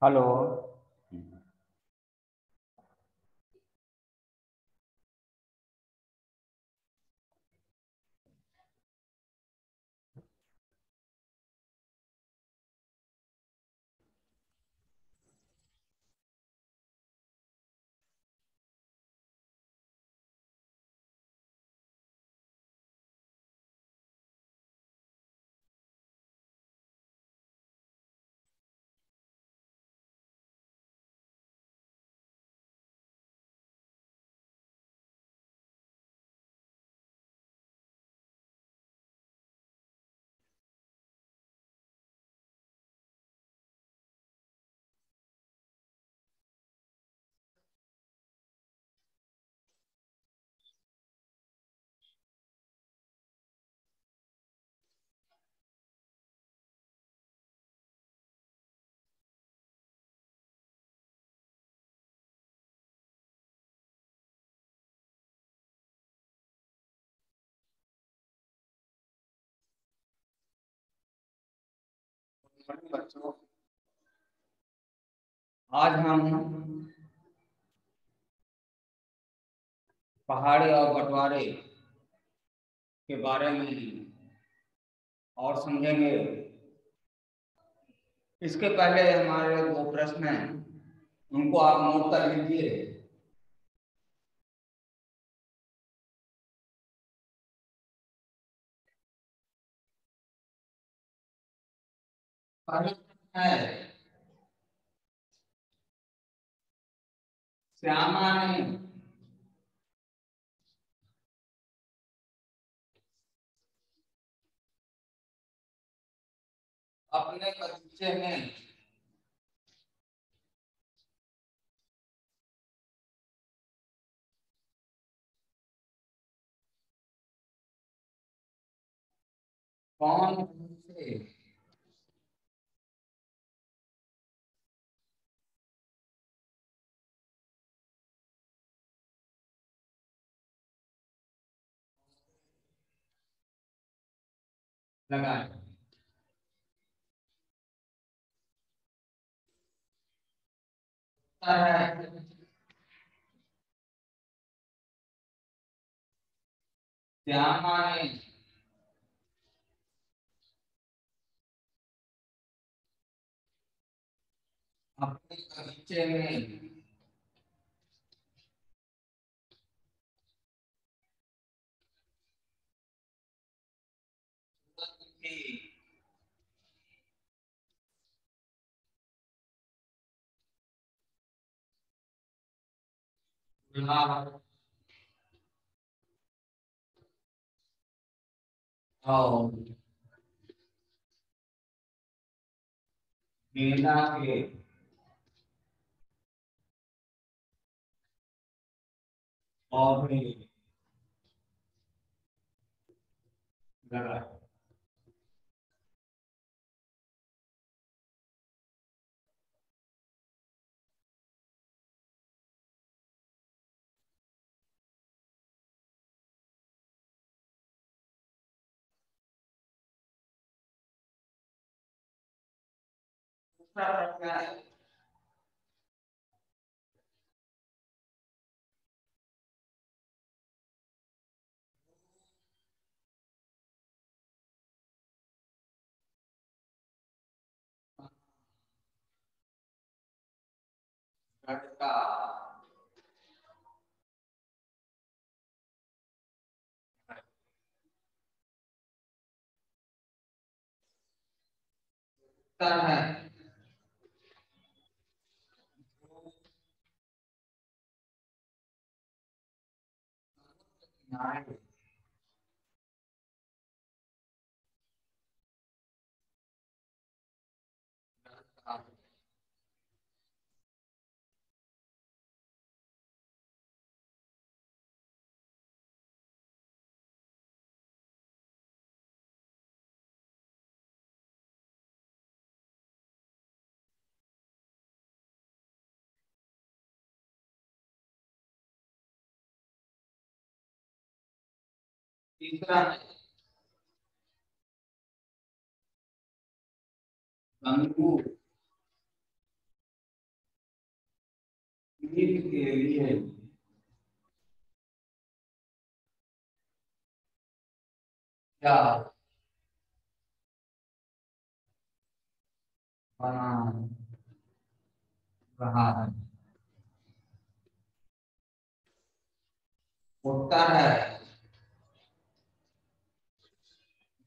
Hello. बच्चों, आज हम पहाड़ी और बंटवारे के बारे में और समझेंगे। इसके पहले हमारे दो प्रश्न हैं, उनको आप नोट कर लीजिए। पहला प्रश्न है, श्यामा ने अपने बगीचे में कौन से लगाए? उत्तर है, श्यामा ने अपने बगीचे में गुलाब और गेंदा के पौधे लगाए। दूसरा प्रश्न है, गढ़ता उत्तर है, किनारे गढ़ता। तीसरा है, गंगू के लिए क्या बना रहा है? उत्तर है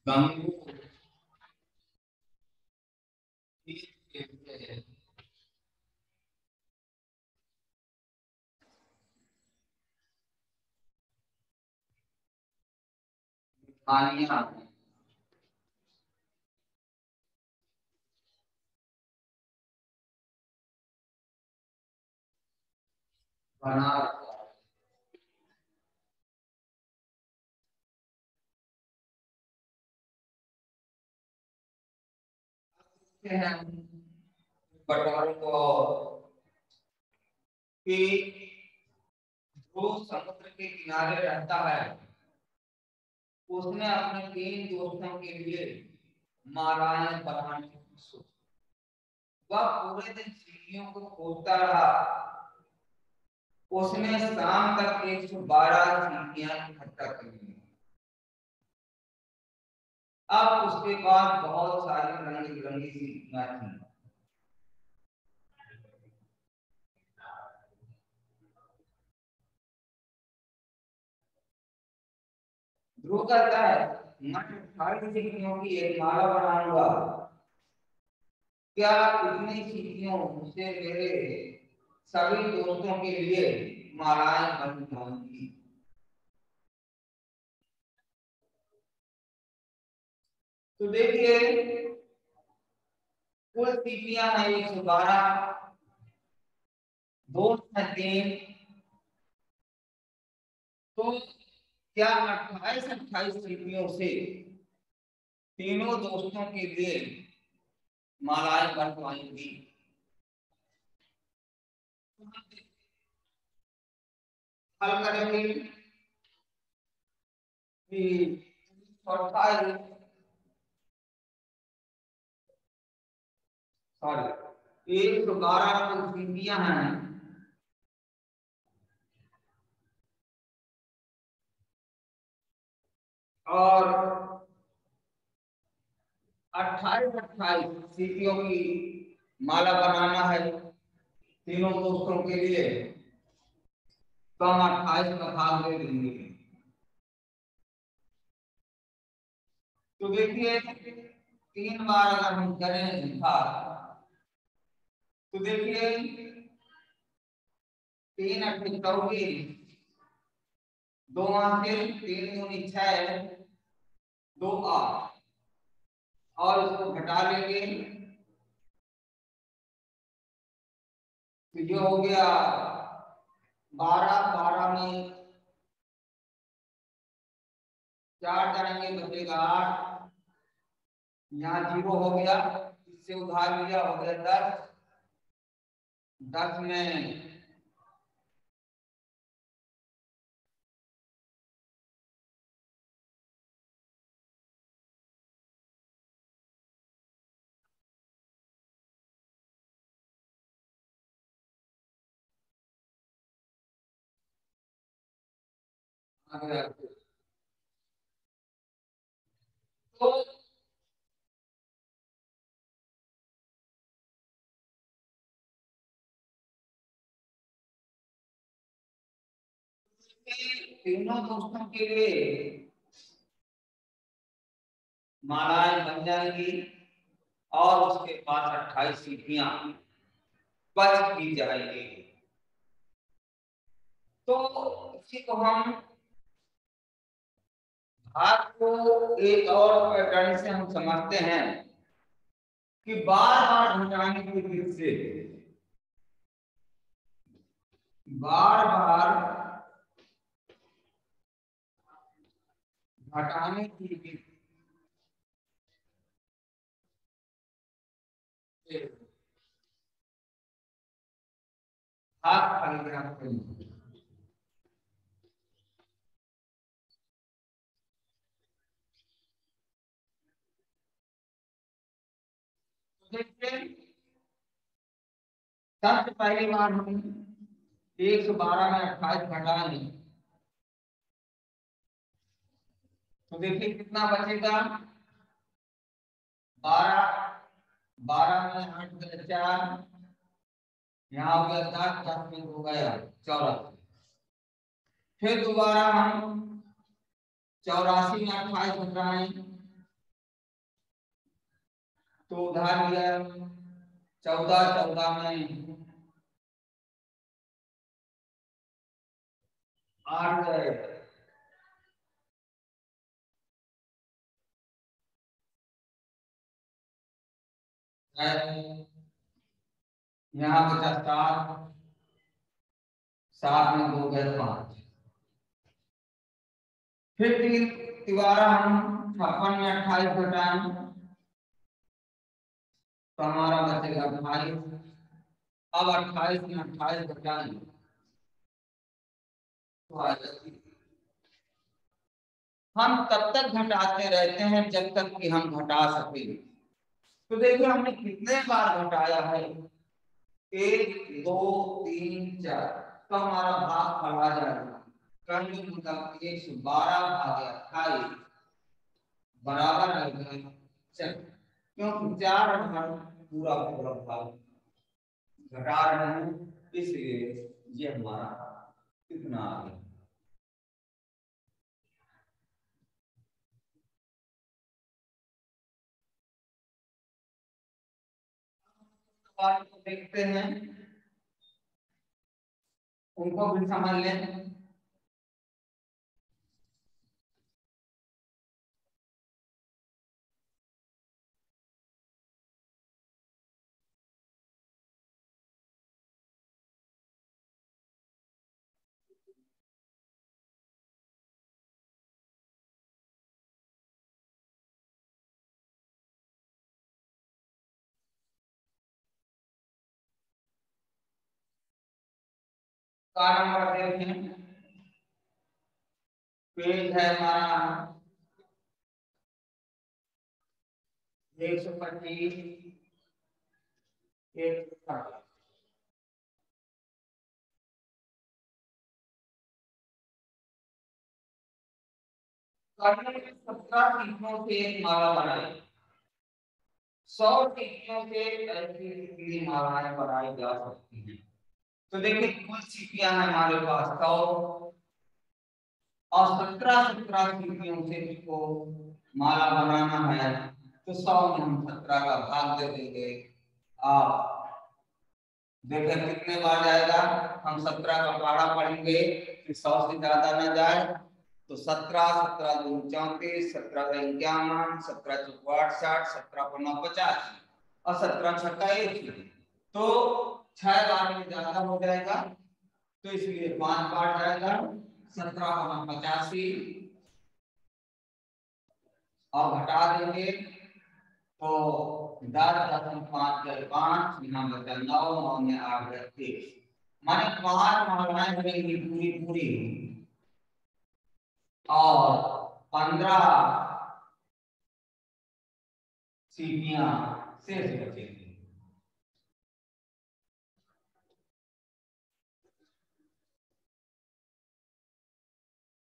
गंगू के लिए मिठाइयाँ बना रहे हैं बटवारों को कि जो समुद्र के किनारे रहता है उसने अपने 3 दोस्तों के लिए मालाएं बनाने की सोची। वह पूरे दिन सीढ़ियों को खोदता रहा। उसने शाम तक 112 सीढ़ियां इकट्ठा कर ली। अब उसके पास बहुत सारी रंग बिरंगी सीढ़ियां थी। ध्रुव कहता है मैं 28 सीढ़ियों की एक माला बनाऊंगा। क्या इतनी सीढ़ियों से मेरे सभी दोस्तों के लिए मालाएं बन जाएंगी? तो देखिए कुल सीढ़ियां हैं 112, दोस्त हैं 3। तो क्या 28 सीढ़ियों से तीनों दोस्तों के लिए मालाएं बन पाएंगी? हल करेंगे कि 28 सॉरी 112 कुल सीढ़ियां हैं और 28 सीढ़ियों की माला बनाना है तीनों दोस्तों के लिए। तो हम 28 का भाग दे देंगे। तो देखिए 3 बार अगर हम करें भाग तो देखिए 3 8 24, 2 आंखें 3 दूनी 6, 2 8 और इसको घटा लेंगे तो ये हो गया 12। 12 में 4 जाएंगे बचेगा 8। यहाँ 0 हो गया, इससे उधार लिया हो गया 10। 10 में आ गया। तो तीनों दोस्तों के लिए मालाएं बन जाएंगी और उसके पास 28 सीढ़ियां बच भी जाएंगी। तो इसी को हम भाग को एक और पैटर्न से हम समझते हैं कि बार बार घटाने की विधि से बार बार घटाने की विधि से भाग परिग्राफ करेंगे। देखते सबसे पहली बार हम 112 में 28 घटाएं तो देखिए कितना बचेगा। 12 12 में 8 गए 4, यहाँ हो गया 10, 10 में 2 गया 84। फिर दोबारा हम 84 में 28 घटाएं तो उधार लिया 14, 14 में 8 गए, यहाँ बचा 7, 7 में 2 गए 5। फिर तिबारा हम 56 में 28 घटाएं तो हमारा बचेगा 28। अब 28 में 28 घटाएं तो आ जाती। हम तब तक घटाते रहते हैं जब तक कि हम घटा सके। तो देखिए हमने कितने बार घटाया है, 1 2 3 4, तो हमारा भाग बढ़ा जाएगा। करने मतलब 112 भागे 28 बराबर आएगा 4, क्योंकि 4 भाग पूरा पूरा भाग घटा रहे हैं, इसलिए ये हमारा कितना आ गया। देखते हैं, उनको भी समझ लें। का नंबर देखें, पेज है हमारा 125 160। करने में 17 टिक्कियों से एक माला बनाई, 100 टिक्कियों से ऐसी कितनी मालाएं बनाई जा सकती हैं। तो देखिए कुल सीपियां हैं हमारे पास 100 और 17 सीपियों से इसको माला बनाना है, तो 100 में हम 17 का भाग दे देंगे। आप देखें कितने बार जाएगा। हम 17 का पहाड़ा पढ़ेंगे कि 100 से ज्यादा ना जाए, तो 17 17 दूनी 34, 17 का 51, 17 चौको 68, 17 पंजा 85 और 17 छक्का 1, तो 6 बार में ज्यादा हो जाएगा, तो इसलिए 5 बार जाएगा। 17 पंजा 85 और घटा देंगे तो 10 10 5 5, यहाँ बचा 9, 9 में 8 23, माने 5 मालाएं बनेंगी पूरी पूरी और 15 सीपियां शेष बचेंगी।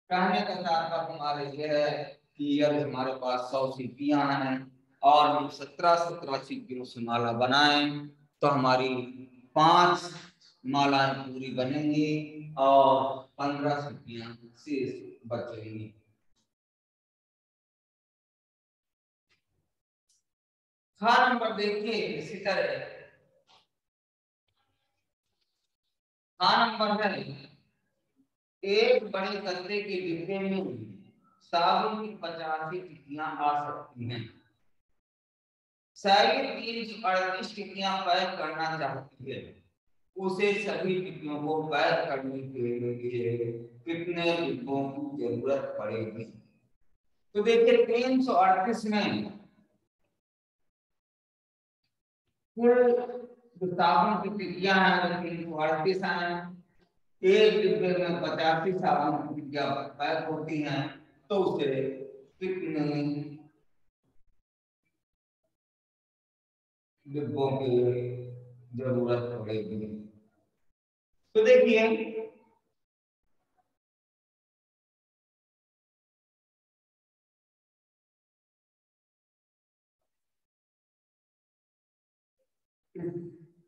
कहने का तात्पर्य हमारे ये है कि यदि हमारे पास 100 सीपियां हैं और हम 17 17 सीपियों से माला बनाएं तो हमारी 5 मालाएं पूरी बनेंगी और 15 सीपियां शेष बचेंगी। खा नंबर देखिए इसी तरह खा नंबर है, एक बड़े गत्ते के डिब्बे में साबुन की 85 टिक्कियां आ सकती हैं। शायद 338 टिक्कियां पैक करना चाहती है, उसे सभी टिक्कियों को पैक करने के लिए कितने डिब्बों की जरूरत पड़ेगी। तो देखिए 338 में कुल जो साबुन की टिक्कियां हैं वो 338 हैं, एक डिब्बे में 85 साबुन की टिक्कियां पैक होती हैं, तो उसे कितने डिब्बों की जरूरत पड़ेगी। तो देखिए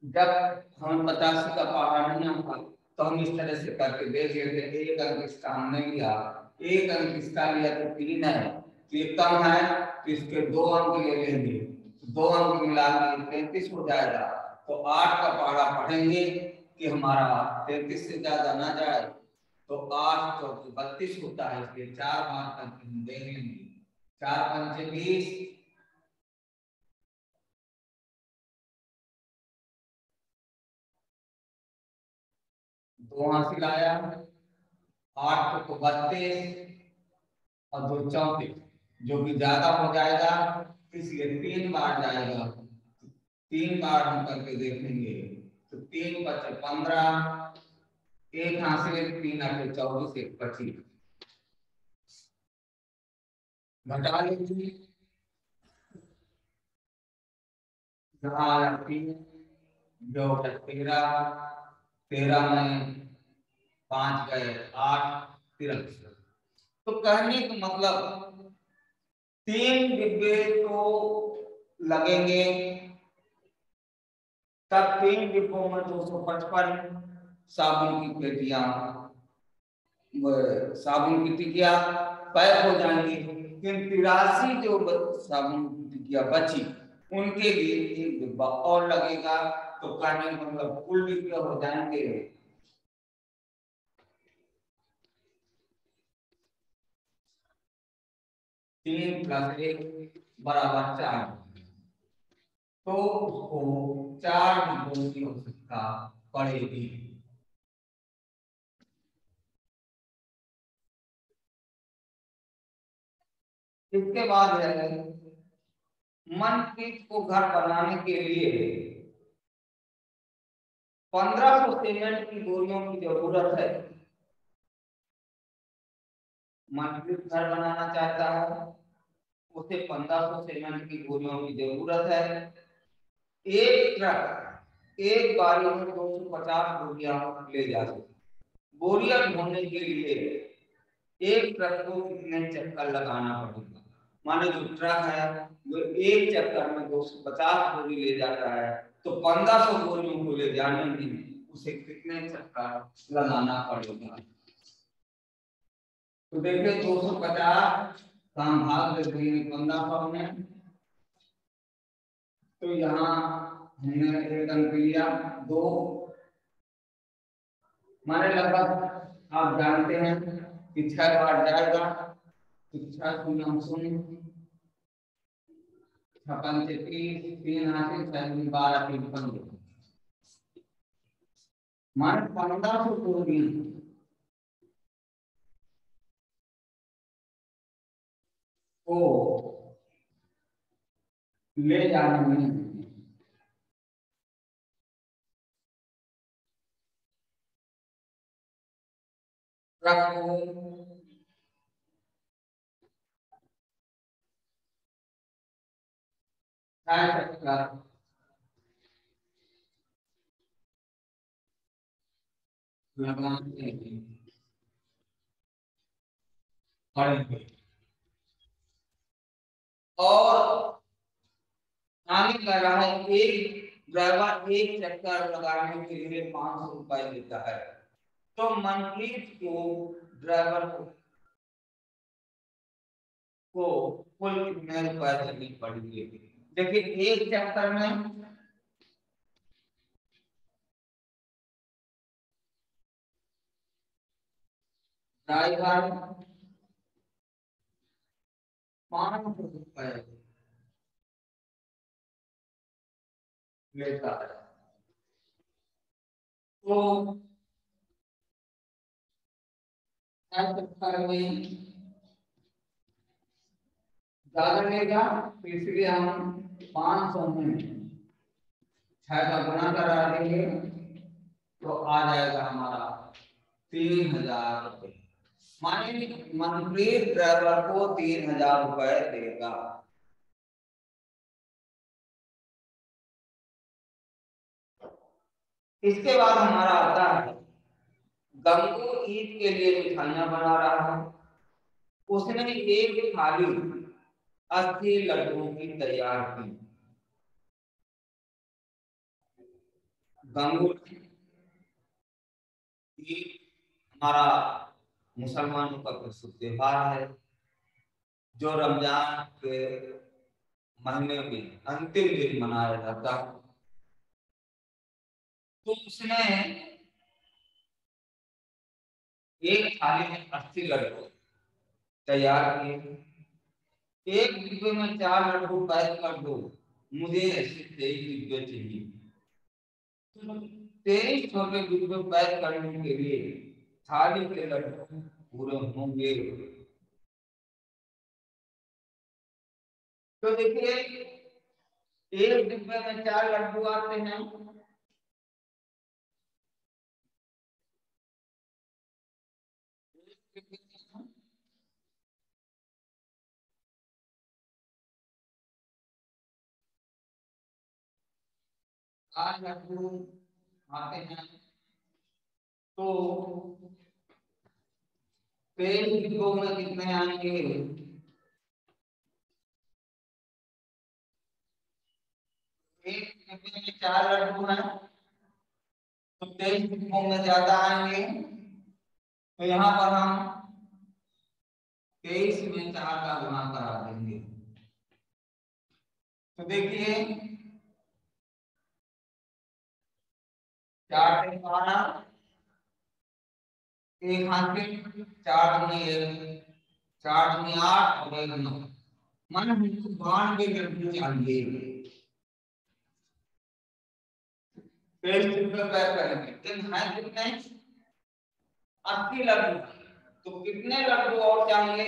जब हम 85 का पहाड़ नहीं आता तो हम इस तरह से करके देख लेते, एक अंक इसका हमने लिया, एक अंक इसका लिया तो 3 है, तो ये कम है तो इसके 2 अंक ले लेंगे, 2 अंक मिला के 33 हो जाएगा। तो 8 का पहाड़ा पढ़ेंगे कि हमारा 33 से ज्यादा ना जाए, तो 8 तो 32 होता है, इसलिए 4 बार करके हम देख लेंगे। 4 पंचे 20, 2 हासिल आया, 8 को 32 और 2 34, जो कि ज्यादा हो जाएगा इसलिए 3 बार जाएगा, 3 बार हम करके देखेंगे। तो 3 बचे 15, एक हासिल 3 आगे 24, एक 25 घटा लीजिए, यहाँ आया 3 जो 13, 13 में 5 गए 8, 13। तो कहने का मतलब 3 डिब्बे तो लगेंगे, तब 3 डिब्बों में 255 साबुन की पेटियां, साबुन की टिकिया पैक हो जाएंगी। लेकिन 83 जो साबुन की टिकिया बची उनके लिए 1 डिब्बा और लगेगा। तो कहने का मतलब कुल डिब्बे हो जाएंगे 3 + 1 बराबर 4, तो उसको 4 डिब्बों की आवश्यकता पड़ेगी। इसके बाद है मनप्रीत को घर बनाने के लिए 1500 सीमेंट की बोरियों की जरूरत है। मनप्रीत घर बनाना चाहता है, उसे 1500 सीमेंट की बोरियों की जरूरत है। एक ट्रक एक बारी में 250 बोरियां ले जा सकती। बोरियां ढोने के लिए एक ट्रक को कितने चक्कर लगाना पड़ेगा? माने जो ट्रक है वो एक चक्कर में 250 बोरी ले जाता है, तो 1500 बोरियों को ले जाने में उसे कितने चक्कर लगाना पड़ेगा? तो देखिए 250 का हम भाग दे देंगे 1500 में, तो यहाँ हमने एक अंक लिया 2, माने लगभग आप जानते हैं कि 6 बार जाएगा, तो 6 शून्य शून्य, 6 पंचे 30, 3 हासिल 6 12 3 15, माने 1500 बोरी को ले जाने में ट्रक को चक्कर लगाने पड़ेंगे। और आगे कह रहा है एक ड्राइवर एक चक्कर लगाने के लिए 500 रुपए लेता है, तो मनप्रीत को ड्राइवर को कुल कितने रुपए देने पड़ेंगे? देखिए एक चक्कर में ड्राइवर 500 रुपए लेता है, तो हर चक्कर में ज्यादा लेगा, तो इसलिए हम 500 में 6 का गुणा करा देंगे, तो आ जाएगा हमारा 3000 रुपये। माने मनप्रीत ड्राइवर को 3000 रुपए देगा। इसके बाद हमारा आता है गंगू ईद के लिए मिठाइयां बना रहा है। उसने एक थाली 80 लड्डुओं की तैयार की। गंगू ईद हमारा मुसलमानों का प्रसिद्ध त्योहार है, जो रमजान के महीने में अंतिम दिन मनाया जाता है। तो उसने एक थाली में 80 लड्डू तैयार किए। एक डिब्बे में 4 लड्डू पैक कर दो, मुझे ऐसे 23 डिब्बे चाहिए। तो 23 छोटे डिब्बे पैक करने के लिए थाली के लड्डू पूरे होंगे। तो देखिए, एक डिब्बे में 4 लड्डू आते हैं। चार लड्डू आते हैं तो 23 डिब्बों में कितने आएंगे? एक डिब्बे में 4 लड्डू हैं तो 23 डिब्बों में ज्यादा आएंगे। तो यहाँ पर हम 23 में 4 का गुणा करा देंगे। तो देखिए, 4 से 12, एक हाथ पे 4 दूनी 1, 4 दूनी 8 और 1 9, मन हमको 92 लड्डू चाहिए। पेज पे पैक करेंगे, लेकिन है कितने? 80 लड्डू। तो कितने लड्डू और चाहिए?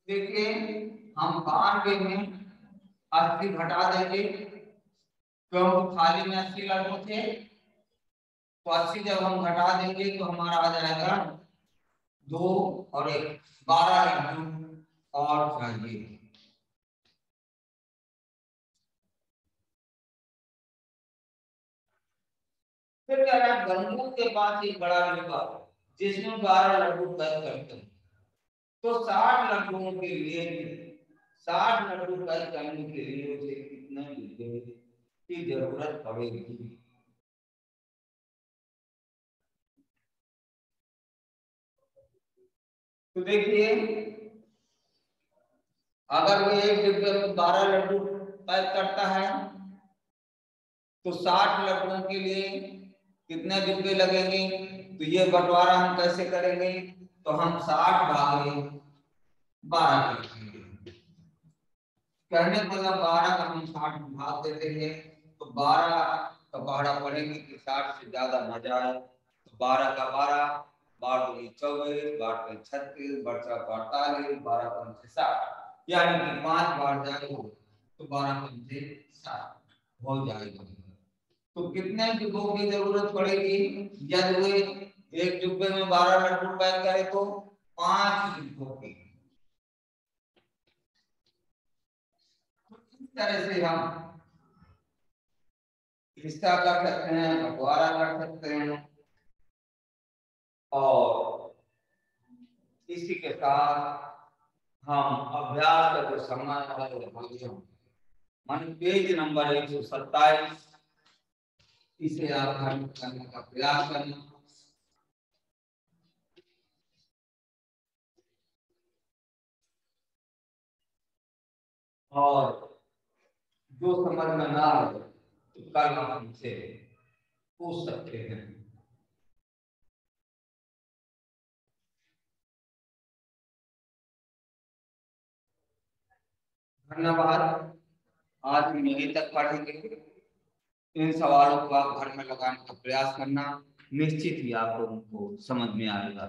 देखिए, हम 92 में 80 घटा देंगे, क्योंकि थाली में 80 लड्डू थे। तो 80 जब हम घटा देंगे तो हमारा आ जाएगा 2 और 1, 12 लड्डू और चाहिए। फिर कह रहा है गंगू के पास एक बड़ा डिब्बा जिसमें 12 लड्डू पैक करते हैं। तो 60 लड्डुओं के लिए 60 लड्डू पैक करने के लिए उसे कितने डिब्बे की जरूरत पड़ेगी? तो देखिए, अगर वो एक डिब्बे में 12 लड्डू पैक करता है तो 60 लड्डुओं के लिए कितने डिब्बे लगेंगे? तो ये बंटवारा हम कैसे करेंगे? तो हम 60 भागे 12 करेंगे। कहने का मतलब 12 का हम 60 भाग देते हैं तो 12 का भाड़ा पड़ेंगे कि 60 से ज्यादा न जाए। तो 12 का 12, 12 दूनी 24, 12 का 36, 12 का 48, 12 पंचे 60, यानी कि 5 बार जाएगा तो 12 पंचे 60 हो जाएगा। तो कितने डिब्बों की जरूरत पड़ेगी? यदि वे एक डिब्बे में 12 लड्डू पैक करे तो 5 डिब्बों की। इस तरह से हम हिस्सा कर सकते हैं, बंटवारा कर सकते हैं। और इसी के साथ हम अभ्यास का जो समय है मन पेज नंबर 127, इसे आप करने का प्रयास करना। और जो समझ में ना आए तो कल हम हमसे पूछ सकते हैं। धन्यवाद। आज हम यहीं तक पढ़ेंगे। इन सवालों को आप घर में लगाने का प्रयास करना, निश्चित ही आप लोगों को समझ में आएगा।